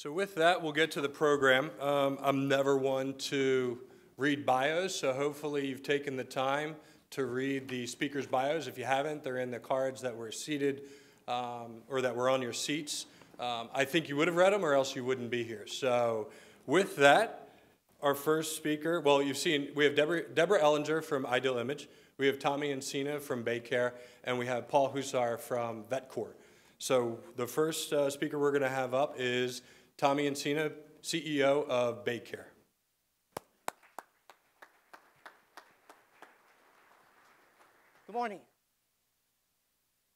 So with that, we'll get to the program. I'm never one to read bios, so hopefully you've taken the time to read the speakers' bios. If you haven't, they're in the cards that were seated or that were on your seats. I think you would have read them or else you wouldn't be here. So with that, our first speaker, well, you've seen, we have Deborah Ellinger from Ideal Image, we have Tommy Inzina from BayCare, and we have Paul Hussar from VetCor. So the first speaker we're going to have up is Tommy Inzina, CEO of BayCare. Good morning.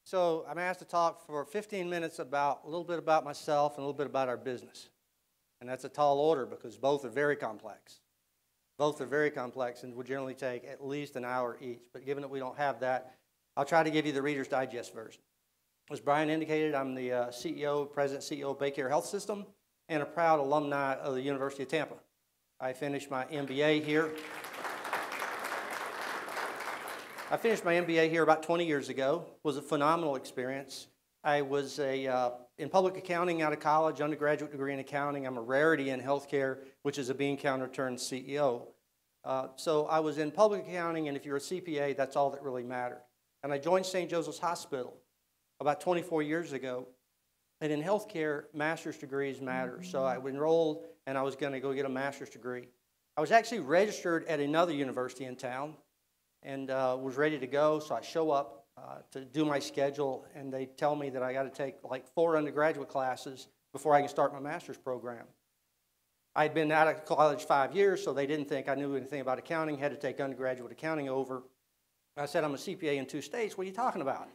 So I'm asked to talk for 15 minutes about a little bit about myself and a little bit about our business. And that's a tall order because both are very complex. Both are very complex and would generally take at least an hour each. But given that we don't have that, I'll try to give you the Reader's Digest version. As Brian indicated, I'm the President CEO of BayCare Health System and a proud alumni of the University of Tampa. I finished my MBA here. I finished my MBA here about 20 years ago. It was a phenomenal experience. I was in public accounting out of college, undergraduate degree in accounting. I'm a rarity in healthcare, which is a bean counter turned CEO. So I was in public accounting, and if you're a CPA, that's all that really mattered. And I joined St. Joseph's Hospital about 24 years ago. And in healthcare, master's degrees matter. So I enrolled, and I was going to go get a master's degree. I was actually registered at another university in town and was ready to go. So I show up to do my schedule, and they tell me that I got to take like 4 undergraduate classes before I can start my master's program. I had been out of college 5 years, so they didn't think I knew anything about accounting, had to take undergraduate accounting over. I said, I'm a CPA in 2 states. What are you talking about?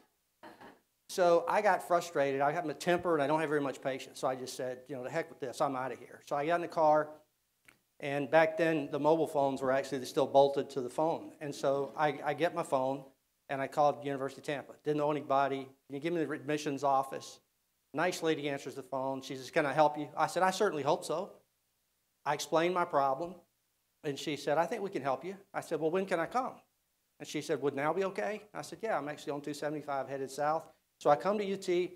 So I got frustrated. I have a temper, and I don't have very much patience. So I just said, you know, the heck with this. I'm out of here. So I got in the car, and back then the mobile phones were actually still bolted to the phone. And so I get my phone, and I called University of Tampa. Didn't know anybody. Can you give me the admissions office? Nice lady answers the phone. She says, can I help you? I said, I certainly hope so. I explained my problem, and she said, I think we can help you. I said, well, when can I come? And she said, would now be okay? I said, yeah, I'm actually on 275 headed south. So I come to UT,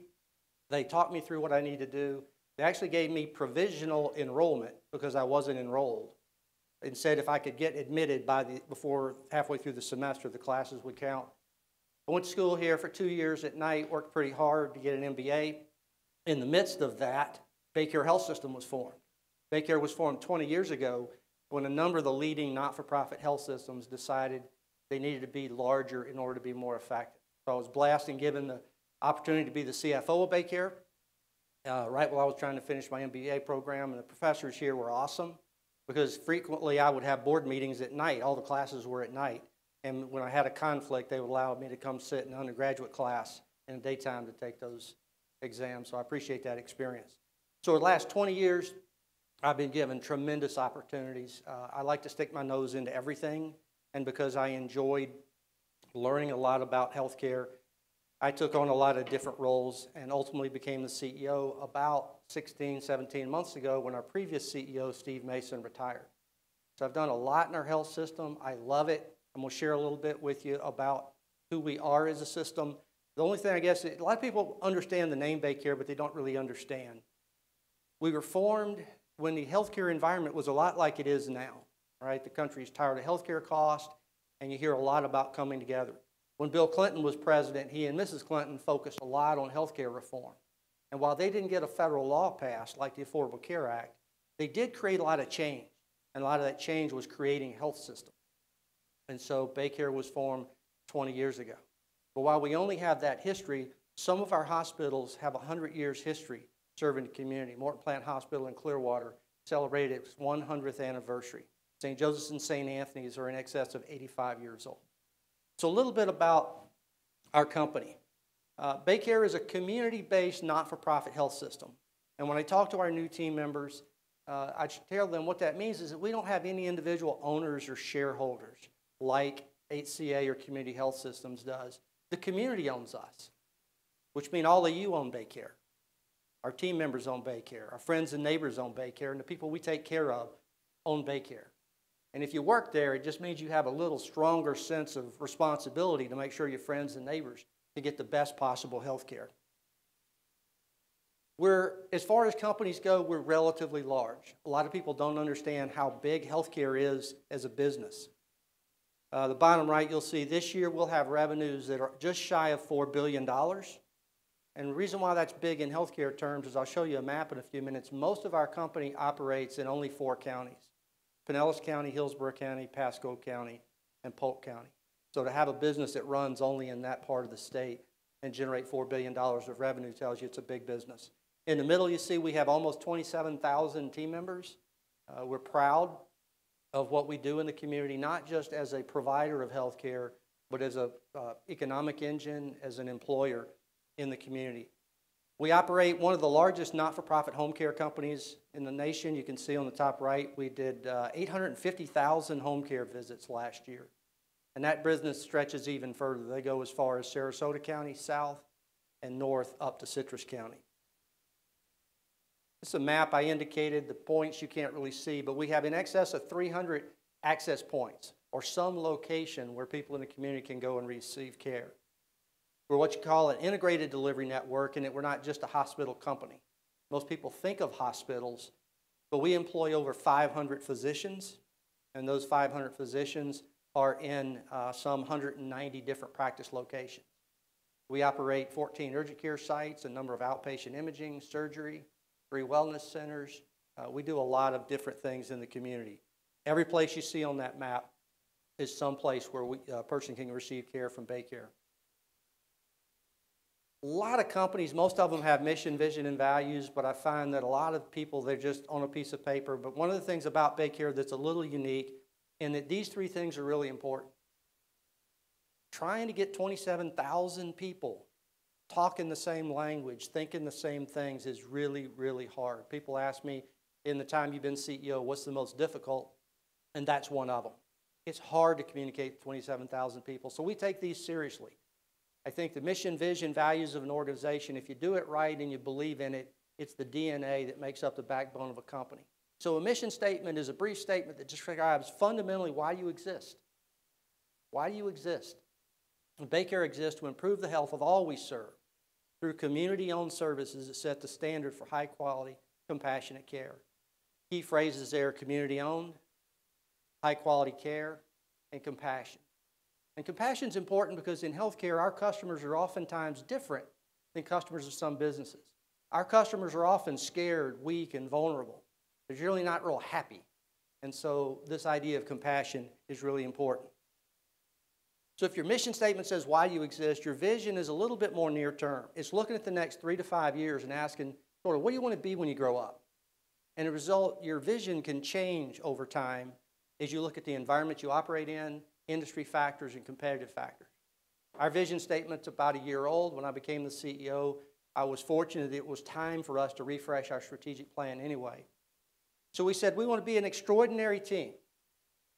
they talked me through what I need to do. They actually gave me provisional enrollment because I wasn't enrolled and said if I could get admitted before halfway through the semester, the classes would count. I went to school here for 2 years at night, worked pretty hard to get an MBA. In the midst of that, BayCare Health System was formed. BayCare was formed 20 years ago when a number of the leading not-for-profit health systems decided they needed to be larger in order to be more effective. So I was blessed and given the opportunity to be the CFO of BayCare right while I was trying to finish my MBA program, and the professors here were awesome because frequently I would have board meetings at night. All the classes were at night, and when I had a conflict, they would allow me to come sit in an undergraduate class in the daytime to take those exams, so I appreciate that experience. So the last 20 years, I've been given tremendous opportunities. I like to stick my nose into everything, and because I enjoyed learning a lot about healthcare, I took on a lot of different roles and ultimately became the CEO about 16, 17 months ago when our previous CEO, Steve Mason, retired. So I've done a lot in our health system. I love it. I'm going to share a little bit with you about who we are as a system. The only thing, I guess, a lot of people understand the name BayCare, but they don't really understand. We were formed when the healthcare environment was a lot like it is now, right? The country's tired of healthcare costs, and you hear a lot about coming together. When Bill Clinton was president, he and Mrs. Clinton focused a lot on healthcare reform. And while they didn't get a federal law passed like the Affordable Care Act, they did create a lot of change. And a lot of that change was creating a health system. And so BayCare was formed 20 years ago. But while we only have that history, some of our hospitals have 100 years history serving the community. Morton Plant Hospital in Clearwater celebrated its 100th anniversary. St. Joseph's and St. Anthony's are in excess of 85 years old. So a little bit about our company. BayCare is a community-based, not-for-profit health system. And when I talk to our new team members, I tell them what that means is that we don't have any individual owners or shareholders like HCA or Community Health Systems does. The community owns us, which means all of you own BayCare. Our team members own BayCare. Our friends and neighbors own BayCare. And the people we take care of own BayCare. And if you work there, it just means you have a little stronger sense of responsibility to make sure your friends and neighbors can get the best possible health care. As far as companies go, we're relatively large. A lot of people don't understand how big healthcare is as a business. The bottom right, you'll see this year we'll have revenues that are just shy of $4 billion. And the reason why that's big in healthcare terms is I'll show you a map in a few minutes. Most of our company operates in only 4 counties: Pinellas County, Hillsborough County, Pasco County, and Polk County. So to have a business that runs only in that part of the state and generate $4 billion of revenue tells you it's a big business. In the middle, you see we have almost 27,000 team members. We're proud of what we do in the community, not just as a provider of health care, but as an economic engine, as an employer in the community. We operate one of the largest not-for-profit home care companies in the nation. You can see on the top right, we did 850,000 home care visits last year. And that business stretches even further. They go as far as Sarasota County, south, and north up to Citrus County. This is a map I indicated. The points you can't really see, but we have in excess of 300 access points, or some location where people in the community can go and receive care. We're what you call an integrated delivery network, and we're not just a hospital company. Most people think of hospitals, but we employ over 500 physicians, and those 500 physicians are in some 190 different practice locations. We operate 14 urgent care sites, a number of outpatient imaging, surgery, 3 wellness centers. We do a lot of different things in the community. Every place you see on that map is some place where a person can receive care from BayCare. A lot of companies, most of them have mission, vision, and values, but I find that a lot of people, they're just on a piece of paper. But one of the things about BayCare that's a little unique, and that these 3 things are really important. Trying to get 27,000 people talking the same language, thinking the same things is really, really hard. People ask me, in the time you've been CEO, what's the most difficult? And that's one of them. It's hard to communicate to 27,000 people, so we take these seriously. I think the mission, vision, values of an organization, if you do it right and you believe in it, it's the DNA that makes up the backbone of a company. So a mission statement is a brief statement that describes fundamentally why you exist. Why do you exist? BayCare exists to improve the health of all we serve through community-owned services that set the standard for high-quality, compassionate care. Key phrases there: community-owned, high-quality care, and compassion. And compassion is important because in healthcare, our customers are oftentimes different than customers of some businesses. Our customers are often scared, weak, and vulnerable. They're really not real happy. And so this idea of compassion is really important. So if your mission statement says why you exist, your vision is a little bit more near term. It's looking at the next 3 to 5 years and asking, sort of, what do you want to be when you grow up? And as a result, your vision can change over time as you look at the environment you operate in, industry factors, and competitive factors. Our vision statement's about a year old. When I became the CEO, I was fortunate that it was time for us to refresh our strategic plan anyway. So we said we want to be an extraordinary team.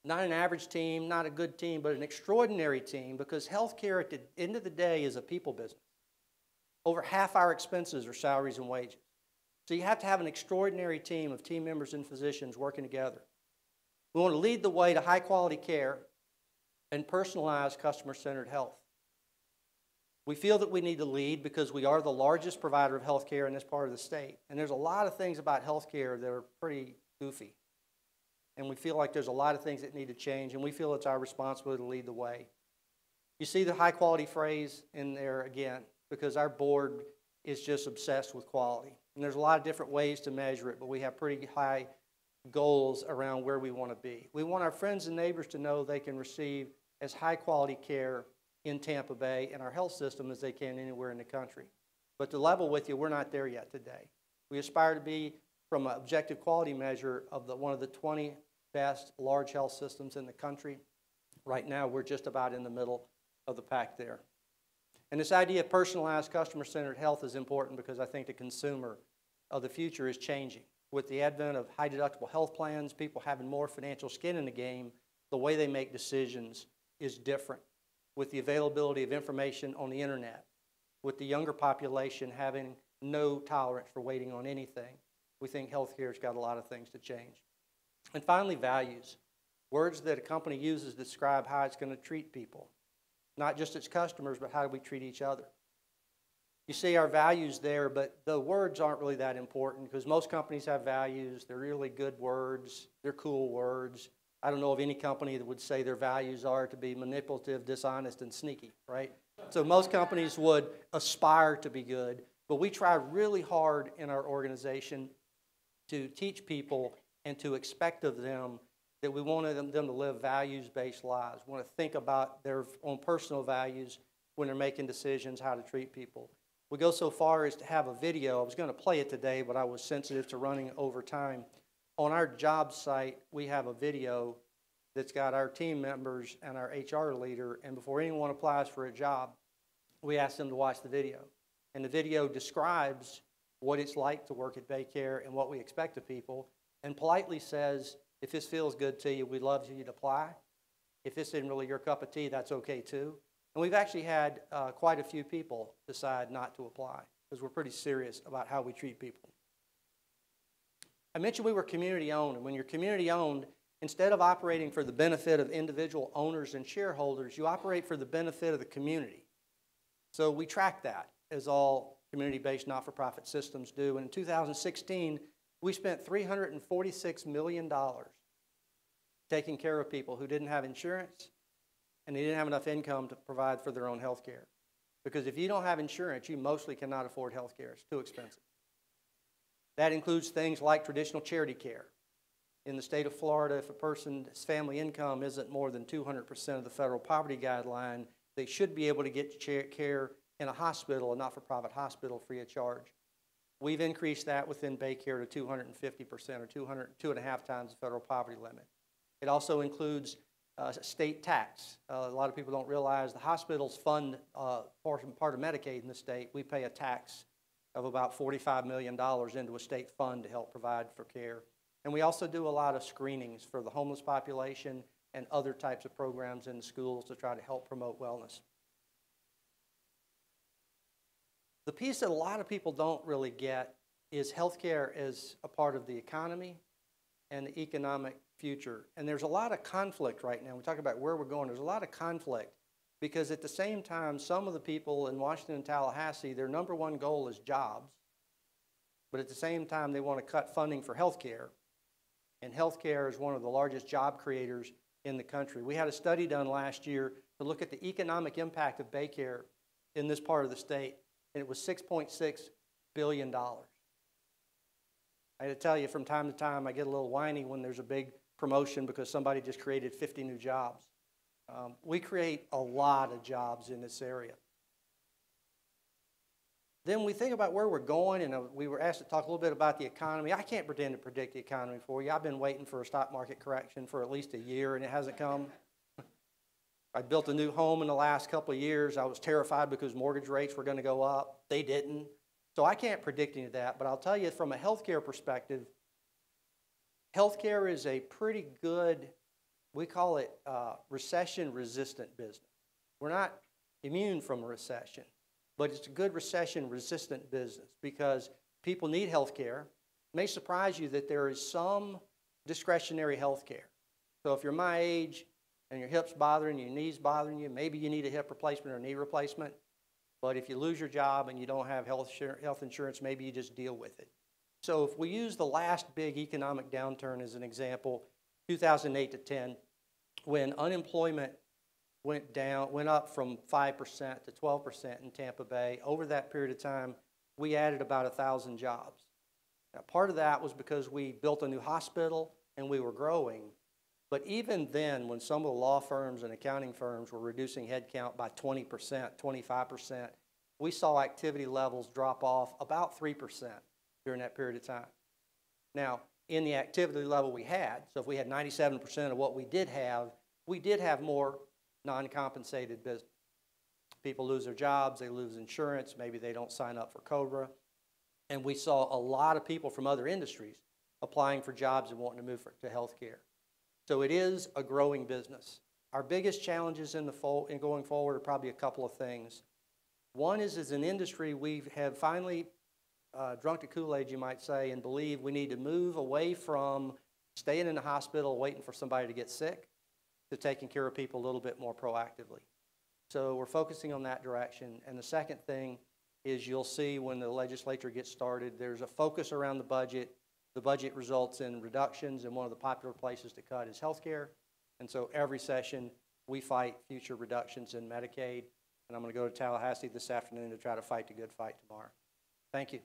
Not an average team, not a good team, but an extraordinary team, because healthcare at the end of the day is a people business. Over half our expenses are salaries and wages. So you have to have an extraordinary team of team members and physicians working together. We want to lead the way to high-quality care and personalized customer-centered health. We feel that we need to lead because we are the largest provider of health care in this part of the state. And there's a lot of things about health care that are pretty goofy. And we feel like there's a lot of things that need to change, and we feel it's our responsibility to lead the way. You see the high-quality phrase in there again, because our board is just obsessed with quality. And there's a lot of different ways to measure it, but we have pretty high goals around where we want to be. We want our friends and neighbors to know they can receive as high-quality care in Tampa Bay and our health system as they can anywhere in the country. But to level with you, we're not there yet today. We aspire to be, from an objective quality measure, of one of the 20 best large health systems in the country. Right now, we're just about in the middle of the pack there. And this idea of personalized customer-centered health is important because I think the consumer of the future is changing. With the advent of high-deductible health plans, people having more financial skin in the game, the way they make decisions is different. With the availability of information on the internet, with the younger population having no tolerance for waiting on anything, we think healthcare's got a lot of things to change. And finally, values. Words that a company uses to describe how it's going to treat people. Not just its customers, but how do we treat each other. You see our values there, but the words aren't really that important because most companies have values. They're really good words. They're cool words. I don't know of any company that would say their values are to be manipulative, dishonest, and sneaky, right? So most companies would aspire to be good, but we try really hard in our organization to teach people and to expect of them that we want them to live values-based lives. We want to think about their own personal values when they're making decisions, how to treat people. We go so far as to have a video. I was going to play it today, but I was sensitive to running over time. On our job site, we have a video that's got our team members and our HR leader, and before anyone applies for a job, we ask them to watch the video. And the video describes what it's like to work at BayCare and what we expect of people, and politely says, if this feels good to you, we'd love you to apply. If this isn't really your cup of tea, that's okay too. And we've actually had quite a few people decide not to apply because we're pretty serious about how we treat people. I mentioned we were community owned, and when you're community owned, instead of operating for the benefit of individual owners and shareholders, you operate for the benefit of the community. So we track that, as all community-based not-for-profit systems do. And in 2016, we spent $346 million taking care of people who didn't have insurance and they didn't have enough income to provide for their own health care. Because if you don't have insurance, you mostly cannot afford health care. It's too expensive. That includes things like traditional charity care. In the state of Florida, if a person's family income isn't more than 200% of the federal poverty guideline, they should be able to get care in a hospital, a not-for-profit hospital, free of charge. We've increased that within BayCare to 250% or 2.5 times the federal poverty limit. It also includes state tax. A lot of people don't realize the hospitals fund part of Medicaid in the state. We pay a tax of about $45 million into a state fund to help provide for care. And we also do a lot of screenings for the homeless population and other types of programs in the schools to try to help promote wellness. The piece that a lot of people don't really get is healthcare as a part of the economy and the economic future. And there's a lot of conflict right now. We talk about where we're going. There's a lot of conflict because at the same time, some of the people in Washington and Tallahassee, their number one goal is jobs. But at the same time, they want to cut funding for healthcare. And healthcare is one of the largest job creators in the country. We had a study done last year to look at the economic impact of BayCare in this part of the state, and it was $6.6 billion. I had to tell you, from time to time, I get a little whiny when there's a big promotion because somebody just created 50 new jobs. We create a lot of jobs in this area. Then we think about where we're going, and we were asked to talk a little bit about the economy. I can't pretend to predict the economy for you. I've been waiting for a stock market correction for at least a year, and it hasn't come. I built a new home in the last couple of years. I was terrified because mortgage rates were going to go up. They didn't. So I can't predict any of that, but I'll tell you from a healthcare perspective, healthcare is a pretty good, we call it recession-resistant business. We're not immune from a recession, but it's a good recession-resistant business because people need healthcare. It may surprise you that there is some discretionary healthcare. So if you're my age and your hip's bothering you, your knee's bothering you, maybe you need a hip replacement or a knee replacement. But if you lose your job and you don't have health insurance, maybe you just deal with it. So if we use the last big economic downturn as an example, 2008 to 10, when unemployment went up from 5% to 12% in Tampa Bay, over that period of time, we added about 1,000 jobs. Now, part of that was because we built a new hospital and we were growing. But even then, when some of the law firms and accounting firms were reducing headcount by 20%, 25%, we saw activity levels drop off about 3% during that period of time. Now, in the activity level we had, so if we had 97% of what we did have more non-compensated business. People lose their jobs, they lose insurance, maybe they don't sign up for COBRA. And we saw a lot of people from other industries applying for jobs and wanting to move to healthcare. So it is a growing business. Our biggest challenges in going forward are probably a couple of things. One is, as an industry, we have finally drunk the Kool-Aid, you might say, and believe we need to move away from staying in the hospital waiting for somebody to get sick to taking care of people a little bit more proactively. So we're focusing on that direction. And the second thing is you'll see when the legislature gets started, there's a focus around the budget. The budget results in reductions, and one of the popular places to cut is healthcare. And so every session, we fight future reductions in Medicaid. And I'm going to go to Tallahassee this afternoon to try to fight the good fight tomorrow. Thank you.